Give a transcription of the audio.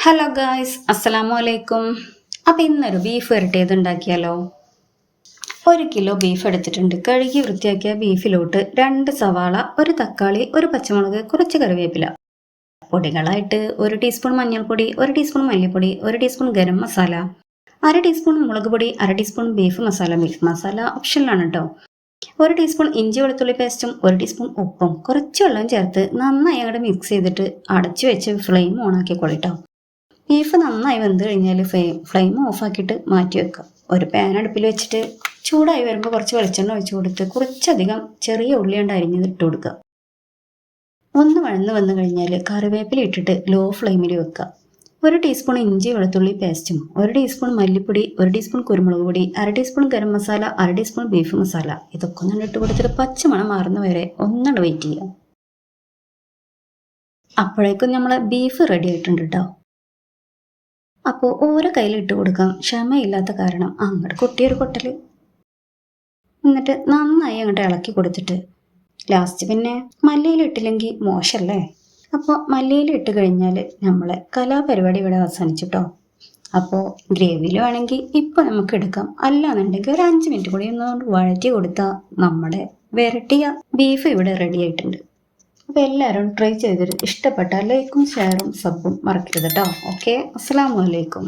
Hello guys, അസ്സലാമു അലൈക്കും. അപ്പോൾ ഇന്നൊരു ബീഫ് വരട്ടിയത് ഉണ്ടാക്കിയാലോ. 1 കിലോ ബീഫ് എടുത്തിട്ടുണ്ട്. കഴുകി വൃത്തിയാക്കിയ ബീഫിലോട്ട് 2 സവാള, 1 തക്കാളി, 1 പച്ചമുളക്, കുറച്ച് കറിവേപ്പില. പൊടികളായിട്ട് 1 ടീസ്പൂൺ മഞ്ഞൾപ്പൊടി, 1 ടീസ്പൂൺ മല്ലിപ്പൊടി, 1 ടീസ്പൂൺ ഗരം മസാല, 1/2 ടീസ്പൂൺ മുളക് പൊടി, 1/2 teaspoon beef masala. Beef masala ഓപ്ഷനിലാണ് കേട്ടോ. 1 ടീസ്പൂൺ ഇഞ്ചി വെളുത്തുള്ളി പേസ്റ്റും 1 ടീസ്പൂൺ ഉപ്പും കുറച്ച് വെള്ളം ചേർത്ത് നന്നായി അങ്ങോട്ട് മിക്സ് ചെയ്തിട്ട് അടച്ചു വെച്ച് ഫ്ലെയിം ഓണാക്കിക്കോളിട്ടോ. ബീഫ് നന്നായി വെന്ത് കഴിഞ്ഞാൽ ഫ്ലെയിം ഓഫാക്കിയിട്ട് മാറ്റി വെക്കുക. ഒരു പാൻ അടുപ്പിൽ വെച്ചിട്ട് ചൂടായി വരുമ്പോൾ കുറച്ച് വെളിച്ചെണ്ണ ഒഴിച്ച് കൊടുത്ത് കുറച്ചധികം ചെറിയ ഉള്ളി കൊണ്ട് അരിഞ്ഞത് ഇട്ട് കൊടുക്കുക. ഒന്ന് വഴന്ന് വന്നു കഴിഞ്ഞാൽ കറിവേപ്പില ഇട്ടിട്ട് ലോ ഫ്ലെയിമിൽ വെക്കുക. 1 ടീസ്പൂൺ ഇഞ്ചി വെളുത്തുള്ളി പേസ്റ്റും 1 ടീസ്പൂൺ മല്ലിപ്പൊടി, 1 ടീസ്പൂൺ കുരുമുളക് പൊടി, 1/2 teaspoon garam masala, 1/2 teaspoon beef masala, ഇതൊക്കെ ഒന്ന് ഇട്ട് കൊടുത്തിട്ട് പച്ചമണം മാറുന്ന വരെ ഒന്നുകൊണ്ട് വെയിറ്റ് ചെയ്യുക. അപ്പോഴേക്കും നമ്മളെ ബീഫ് റെഡി ആയിട്ടുണ്ട് കേട്ടോ. അപ്പോൾ ഓരോ കയ്യിൽ ഇട്ട് കൊടുക്കാം. ക്ഷമയില്ലാത്ത കാരണം അങ്ങോട്ട് കൊട്ടിയൊരു കൊട്ടൽ. എന്നിട്ട് നന്നായി അങ്ങോട്ട് ഇളക്കി കൊടുത്തിട്ട് ലാസ്റ്റ് പിന്നെ മല്ലിയില ഇട്ടില്ലെങ്കിൽ മോശമല്ലേ. അപ്പോൾ മല്ലിയില ഇട്ട് കഴിഞ്ഞാൽ നമ്മളെ കലാപരിപാടി ഇവിടെ അവസാനിച്ചിട്ടോ. അപ്പോൾ ഗ്രേവിയിൽ വേണമെങ്കിൽ ഇപ്പോൾ നമുക്ക് എടുക്കാം. അല്ലാന്നുണ്ടെങ്കിൽ ഒരു 5 മിനിറ്റ് കൂടി ഒന്നുകൊണ്ട് വഴറ്റി കൊടുത്താൽ നമ്മുടെ വരട്ടിയ ബീഫ് ഇവിടെ റെഡി ആയിട്ടുണ്ട്. അപ്പോൾ എല്ലാവരും ട്രൈ ചെയ്തിട്ട് ഇഷ്ടപ്പെട്ടാൽ ലൈക്കും ഷെയറും സബും മറക്കരുത് കേട്ടോ. ഓക്കെ, അസ്സലാമു അലൈക്കും.